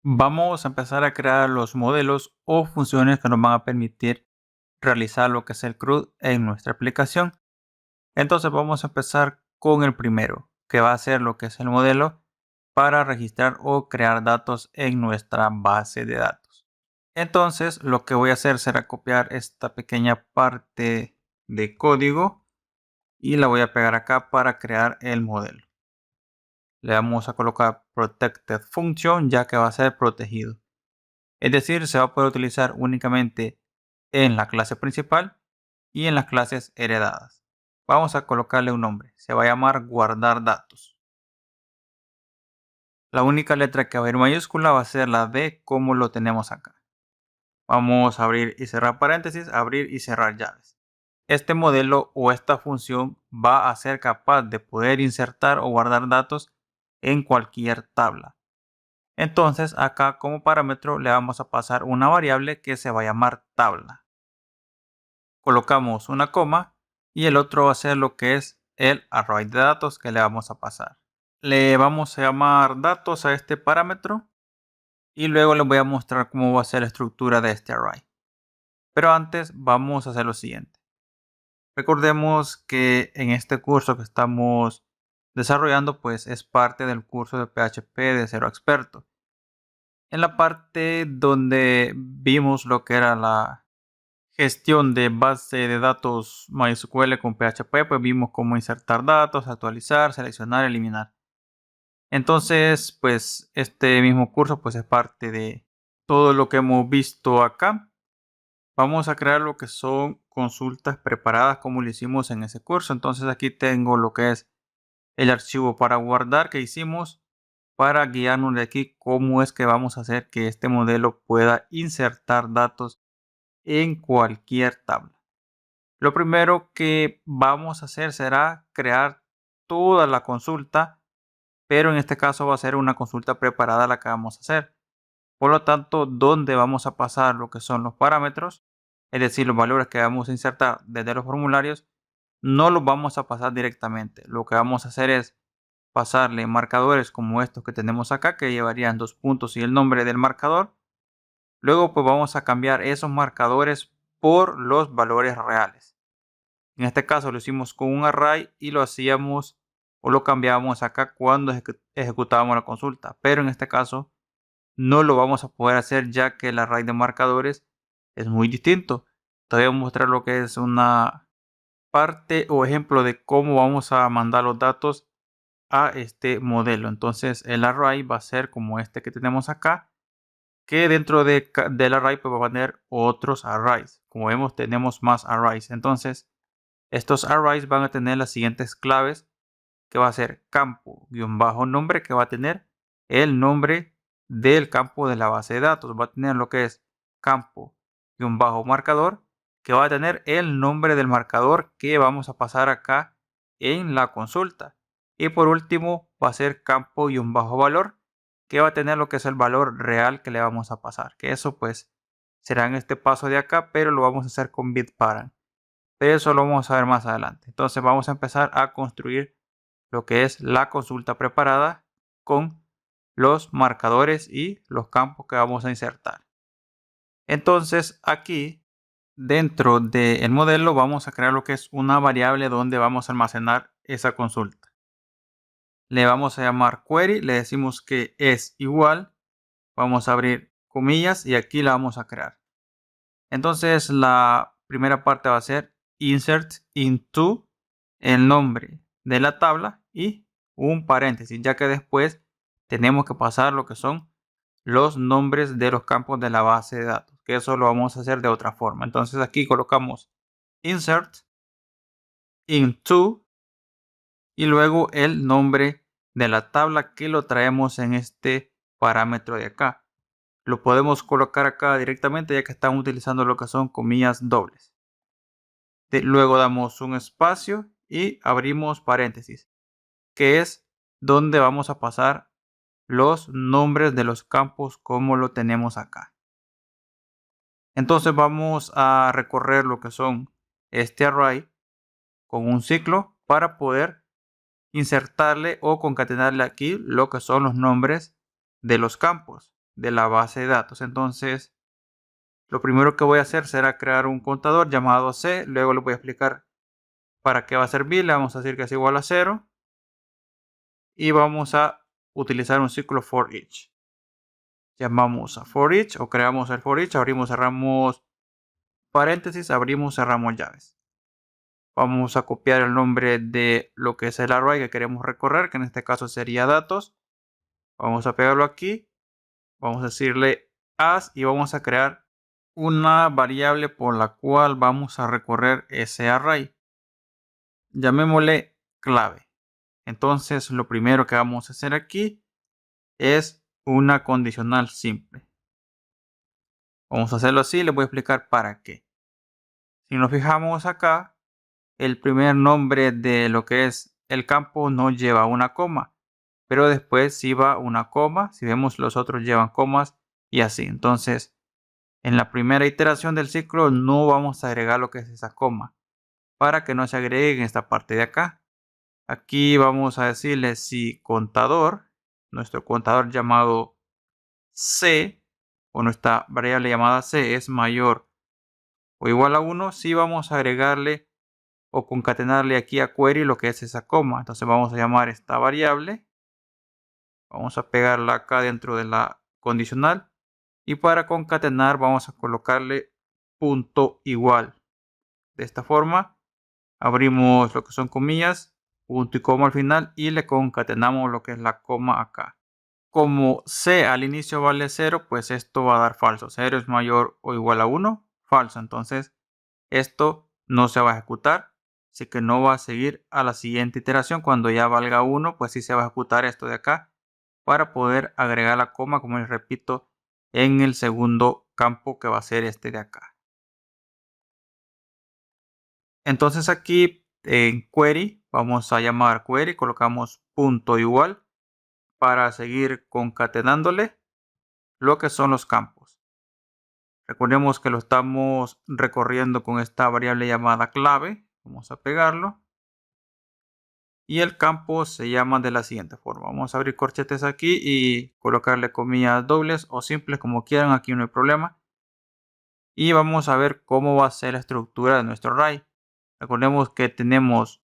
Vamos a empezar a crear los modelos o funciones que nos van a permitir realizar lo que es el CRUD en nuestra aplicación. Entonces vamos a empezar con el primero, que va a ser lo que es el modelo para registrar o crear datos en nuestra base de datos. Entonces lo que voy a hacer será copiar esta pequeña parte de código y la voy a pegar acá para crear el modelo. Le vamos a colocar Protected Function, ya que va a ser protegido. Es decir, se va a poder utilizar únicamente en la clase principal y en las clases heredadas. Vamos a colocarle un nombre. Se va a llamar guardar datos. La única letra que va a ir mayúscula va a ser la D, como lo tenemos acá. Vamos a abrir y cerrar paréntesis, abrir y cerrar llaves. Este modelo o esta función va a ser capaz de poder insertar o guardar datos en cualquier tabla. Entonces acá como parámetro le vamos a pasar una variable que se va a llamar tabla. Colocamos una coma y el otro va a ser lo que es el array de datos que le vamos a pasar. Le vamos a llamar datos a este parámetro y luego les voy a mostrar cómo va a ser la estructura de este array. Pero antes vamos a hacer lo siguiente. Recordemos que en este curso que estamos desarrollando pues es parte del curso de PHP de Cero Experto. En la parte donde vimos lo que era la gestión de base de datos MySQL con PHP, pues vimos cómo insertar datos, actualizar, seleccionar, eliminar. Entonces, pues este mismo curso pues es parte de todo lo que hemos visto acá. Vamos a crear lo que son consultas preparadas como lo hicimos en ese curso. Entonces aquí tengo lo que es el archivo para guardar que hicimos para guiarnos de aquí cómo es que vamos a hacer que este modelo pueda insertar datos en cualquier tabla. Lo primero que vamos a hacer será crear toda la consulta, pero en este caso va a ser una consulta preparada la que vamos a hacer. Por lo tanto, donde vamos a pasar lo que son los parámetros, es decir, los valores que vamos a insertar desde los formularios, no los vamos a pasar directamente. Lo que vamos a hacer es pasarle marcadores como estos que tenemos acá, que llevarían 2 puntos y el nombre del marcador. Luego pues vamos a cambiar esos marcadores por los valores reales. En este caso lo hicimos con un array y lo hacíamos o lo cambiábamos acá cuando ejecutábamos la consulta. Pero en este caso no lo vamos a poder hacer ya que el array de marcadores es muy distinto. Te voy a mostrar lo que es una parte o ejemplo de cómo vamos a mandar los datos a este modelo. Entonces el array va a ser como este que tenemos acá, que dentro del array pues va a tener otros arrays. Como vemos tenemos más arrays. Entonces estos arrays van a tener las siguientes claves, que va a ser campo-nombre, que va a tener el nombre del campo de la base de datos. Va a tener lo que es campo-marcador, que va a tener el nombre del marcador que vamos a pasar acá en la consulta. Y por último va a ser campo-valor, que va a tener lo que es el valor real que le vamos a pasar. Que eso pues será en este paso de acá, pero lo vamos a hacer con bitparent. Pero eso lo vamos a ver más adelante. Entonces vamos a empezar a construir lo que es la consulta preparada con los marcadores y los campos que vamos a insertar. Entonces aquí dentro del modelo vamos a crear lo que es una variable donde vamos a almacenar esa consulta. Le vamos a llamar query, le decimos que es igual, vamos a abrir comillas y aquí la vamos a crear. Entonces la primera parte va a ser insert into el nombre de la tabla y un paréntesis, ya que después tenemos que pasar lo que son los nombres de los campos de la base de datos, que eso lo vamos a hacer de otra forma. Entonces aquí colocamos insert into y luego el nombre de la tabla que lo traemos en este parámetro de acá. Lo podemos colocar acá directamente ya que estamos utilizando lo que son comillas dobles. Luego damos un espacio y abrimos paréntesis, que es donde vamos a pasar los nombres de los campos como lo tenemos acá. Entonces vamos a recorrer lo que son este array con un ciclo para poder insertarle o concatenarle aquí lo que son los nombres de los campos. de la base de datos. Entonces, lo primero que voy a hacer será crear un contador llamado C. Luego les voy a explicar para qué va a servir. Le vamos a decir que es igual a 0. Y vamos a utilizar un ciclo for each. Llamamos a for each o creamos el for each. Abrimos, cerramos paréntesis, abrimos, cerramos llaves. Vamos a copiar el nombre de lo que es el array que queremos recorrer, que en este caso sería datos. Vamos a pegarlo aquí. Vamos a decirle as y vamos a crear una variable por la cual vamos a recorrer ese array. Llamémosle clave. Entonces lo primero que vamos a hacer aquí es una condicional simple. Vamos a hacerlo así, les voy a explicar para qué. Si nos fijamos acá, el primer nombre de lo que es el campo no lleva una coma, pero después sí va una coma. Si vemos, los otros llevan comas y así. Entonces, en la primera iteración del ciclo no vamos a agregar lo que es esa coma para que no se agregue en esta parte de acá. Aquí vamos a decirle si contador, nuestro contador llamado C o nuestra variable llamada C es mayor o igual a 1, sí vamos a agregarle o concatenarle aquí a query lo que es esa coma. Entonces vamos a llamar esta variable, vamos a pegarla acá dentro de la condicional y para concatenar vamos a colocarle punto igual. De esta forma abrimos lo que son comillas, punto y coma al final y le concatenamos lo que es la coma acá. Como C al inicio vale 0, pues esto va a dar falso. 0 es mayor o igual a 1, falso. Entonces esto no se va a ejecutar, así que no va a seguir a la siguiente iteración. Cuando ya valga 1, pues sí se va a ejecutar esto de acá para poder agregar la coma, como les repito, en el segundo campo que va a ser este de acá. Entonces aquí en query vamos a llamar query, colocamos punto igual para seguir concatenándole lo que son los campos. Recordemos que lo estamos recorriendo con esta variable llamada clave. Vamos a pegarlo. Y el campo se llama de la siguiente forma. Vamos a abrir corchetes aquí y colocarle comillas dobles o simples como quieran. Aquí no hay problema. Y vamos a ver cómo va a ser la estructura de nuestro array. Recordemos que tenemos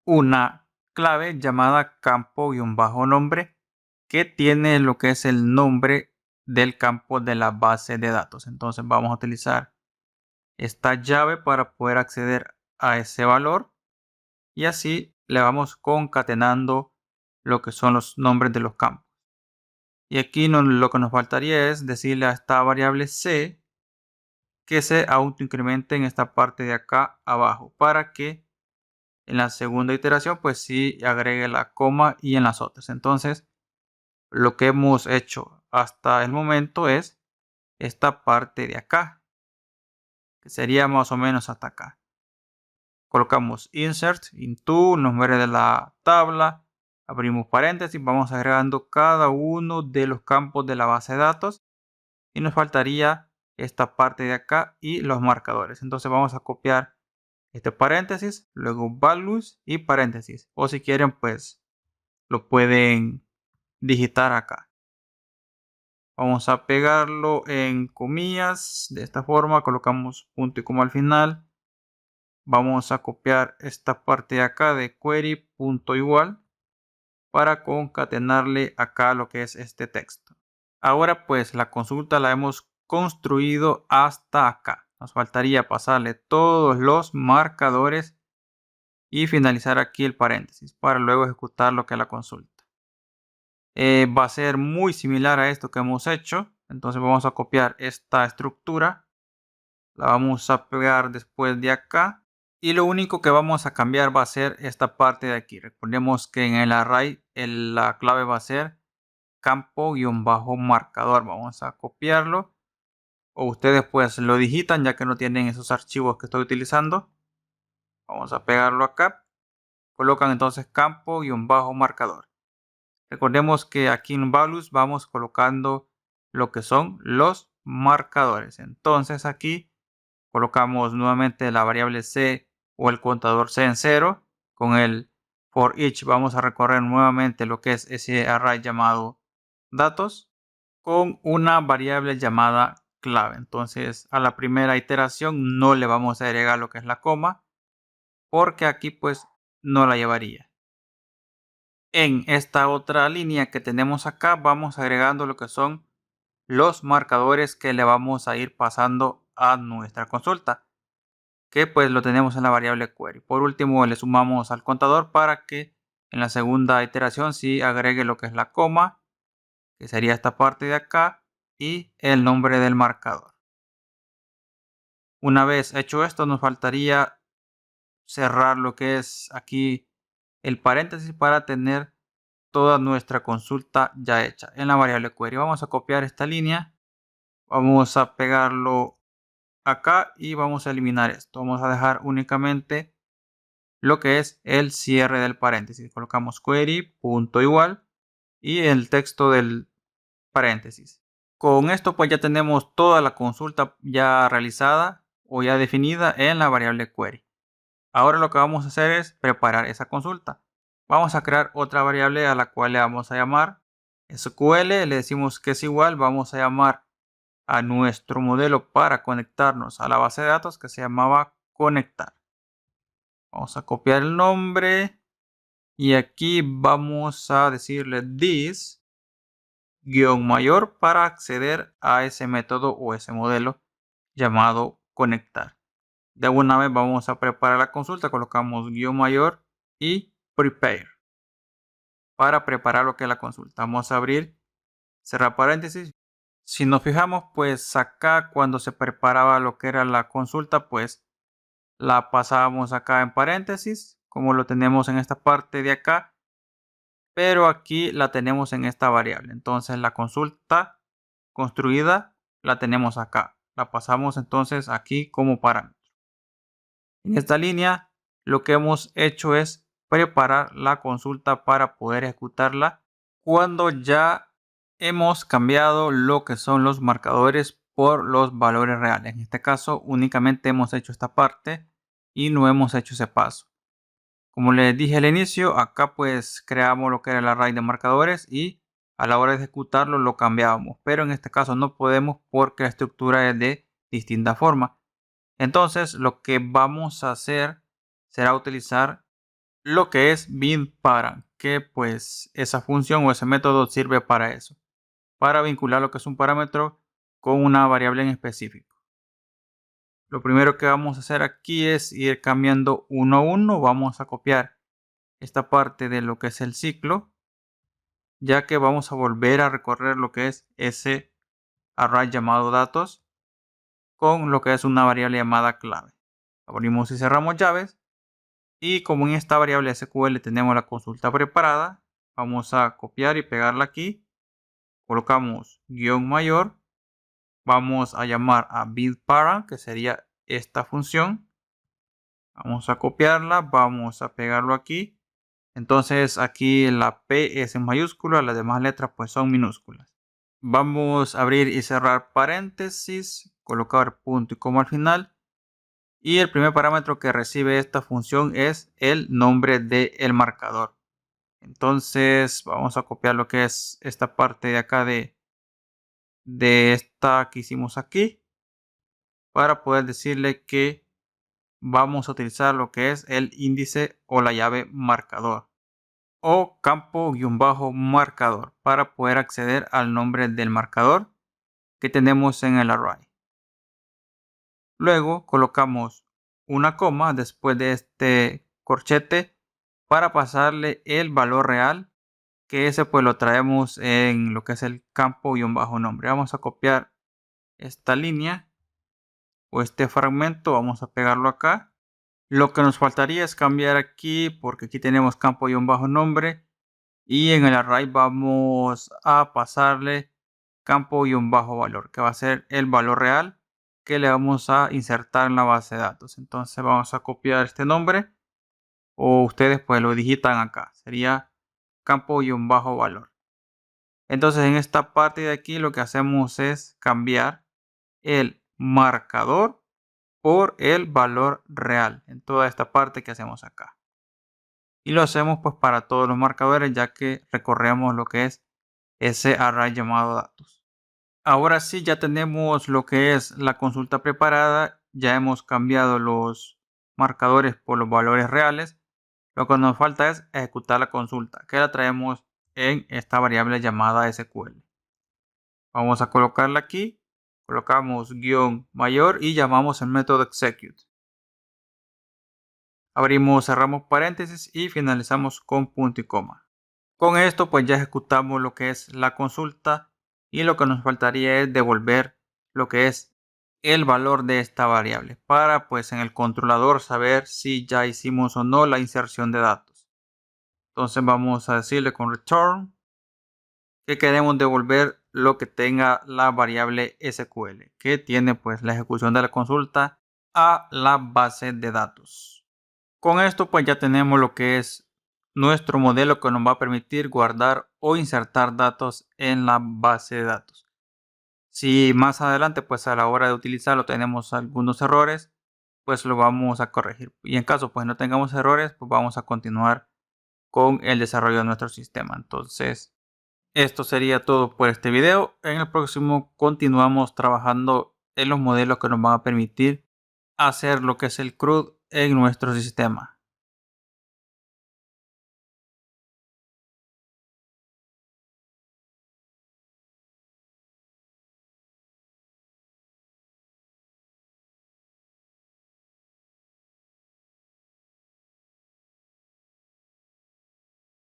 una clave llamada campo-nombre que tiene lo que es el nombre del campo de la base de datos. Entonces vamos a utilizar esta llave para poder acceder a ese valor y así le vamos concatenando lo que son los nombres de los campos. Y aquí lo que nos faltaría es decirle a esta variable C que se autoincremente en esta parte de acá abajo para que en la segunda iteración pues sí agregue la coma y en las otras. Entonces lo que hemos hecho hasta el momento es esta parte de acá, que sería más o menos hasta acá. Colocamos insert into, nombre de la tabla, abrimos paréntesis, vamos agregando cada uno de los campos de la base de datos y nos faltaría esta parte de acá y los marcadores. Entonces vamos a copiar este paréntesis, luego values y paréntesis, o si quieren pues lo pueden digitar acá. Vamos a pegarlo en comillas, de esta forma colocamos punto y coma al final. Vamos a copiar esta parte de acá de query punto igual para concatenarle acá lo que es este texto. Ahora pues la consulta la hemos construido hasta acá. Nos faltaría pasarle todos los marcadores y finalizar aquí el paréntesis para luego ejecutar lo que es la consulta. Va a ser muy similar a esto que hemos hecho. Entonces vamos a copiar esta estructura. La vamos a pegar después de acá. Y lo único que vamos a cambiar va a ser esta parte de aquí. Recordemos que en el array la clave va a ser campo-marcador. Vamos a copiarlo. O ustedes pues lo digitan ya que no tienen esos archivos que estoy utilizando. Vamos a pegarlo acá. Colocan entonces campo-marcador. Recordemos que aquí en values vamos colocando lo que son los marcadores. Entonces aquí colocamos nuevamente la variable C o el contador C en 0. Con el for each vamos a recorrer nuevamente lo que es ese array llamado datos. con una variable llamada clave. Entonces a la primera iteración no le vamos a agregar lo que es la coma, porque aquí pues no la llevaría. En esta otra línea que tenemos acá vamos agregando lo que son los marcadores que le vamos a ir pasando a nuestra consulta, que pues lo tenemos en la variable query. Por último le sumamos al contador para que en la segunda iteración sí agregue lo que es la coma, que sería esta parte de acá, y el nombre del marcador. Una vez hecho esto nos faltaría cerrar lo que es aquí el paréntesis para tener toda nuestra consulta ya hecha en la variable query. Vamos a copiar esta línea, vamos a pegarlo acá y vamos a eliminar esto. Vamos a dejar únicamente lo que es el cierre del paréntesis. Colocamos query punto igual y el texto del paréntesis. Con esto pues ya tenemos toda la consulta ya realizada o ya definida en la variable query. Ahora lo que vamos a hacer es preparar esa consulta. Vamos a crear otra variable a la cual le vamos a llamar SQL. Le decimos que es igual. Vamos a llamar a nuestro modelo para conectarnos a la base de datos que se llamaba conectar. Vamos a copiar el nombre y aquí vamos a decirle this guión mayor para acceder a ese método o ese modelo llamado conectar. De alguna vez vamos a preparar la consulta, colocamos guión mayor y prepare para preparar lo que es la consulta. Vamos a abrir, cerrar paréntesis. Si nos fijamos, pues acá cuando se preparaba lo que era la consulta, pues la pasábamos acá en paréntesis, como lo tenemos en esta parte de acá, pero aquí la tenemos en esta variable. Entonces la consulta construida la tenemos acá. La pasamos entonces aquí como parámetro. En esta línea lo que hemos hecho es preparar la consulta para poder ejecutarla cuando ya hemos cambiado lo que son los marcadores por los valores reales. En este caso únicamente hemos hecho esta parte y no hemos hecho ese paso. Como les dije al inicio, acá pues creamos lo que era el array de marcadores y a la hora de ejecutarlo lo cambiábamos, pero en este caso no podemos porque la estructura es de distinta forma. Entonces lo que vamos a hacer será utilizar lo que es binParent, que pues esa función o ese método sirve para eso, para vincular lo que es un parámetro con una variable en específico. Lo primero que vamos a hacer aquí es ir cambiando uno a uno. Vamos a copiar esta parte de lo que es el ciclo, ya que vamos a volver a recorrer lo que es ese array llamado datos con lo que es una variable llamada clave. Abrimos y cerramos llaves y como en esta variable SQL tenemos la consulta preparada, vamos a copiar y pegarla aquí. Colocamos guión mayor, vamos a llamar a buildParent, que sería esta función. Vamos a copiarla, vamos a pegarlo aquí. Entonces aquí la P es en mayúscula, las demás letras pues son minúsculas. Vamos a abrir y cerrar paréntesis, colocar punto y coma al final. Y el primer parámetro que recibe esta función es el nombre del marcador. Entonces vamos a copiar lo que es esta parte de acá de esta que hicimos aquí para poder decirle que vamos a utilizar lo que es el índice o la llave marcador o campo-marcador para poder acceder al nombre del marcador que tenemos en el array. Luego colocamos una coma después de este corchete para pasarle el valor real, que ese pues lo traemos en lo que es el campo-nombre. Vamos a copiar esta línea o este fragmento, vamos a pegarlo acá. Lo que nos faltaría es cambiar aquí porque aquí tenemos campo-nombre y en el array vamos a pasarle campo-valor, que va a ser el valor real que le vamos a insertar en la base de datos. Entonces vamos a copiar este nombre o ustedes pues lo digitan acá, sería campo-valor. Entonces en esta parte de aquí lo que hacemos es cambiar el marcador por el valor real en toda esta parte que hacemos acá. Y lo hacemos pues para todos los marcadores, ya que recorremos lo que es ese array llamado datos. Ahora sí, ya tenemos lo que es la consulta preparada. Ya hemos cambiado los marcadores por los valores reales. Lo que nos falta es ejecutar la consulta, que la traemos en esta variable llamada SQL. Vamos a colocarla aquí. Colocamos guión mayor y llamamos el método execute. Abrimos, cerramos paréntesis y finalizamos con punto y coma. Con esto pues ya ejecutamos lo que es la consulta y lo que nos faltaría es devolver lo que es el valor de esta variable para pues en el controlador saber si ya hicimos o no la inserción de datos. Entonces vamos a decirle con return que queremos devolver lo que tenga la variable SQL que tiene pues la ejecución de la consulta a la base de datos. Con esto pues ya tenemos lo que es nuestro modelo que nos va a permitir guardar o insertar datos en la base de datos. Si más adelante pues a la hora de utilizarlo tenemos algunos errores, pues lo vamos a corregir. Y en caso pues no tengamos errores, pues vamos a continuar con el desarrollo de nuestro sistema. Entonces, esto sería todo por este video. En el próximo continuamos trabajando en los modelos que nos van a permitir hacer lo que es el CRUD en nuestro sistema.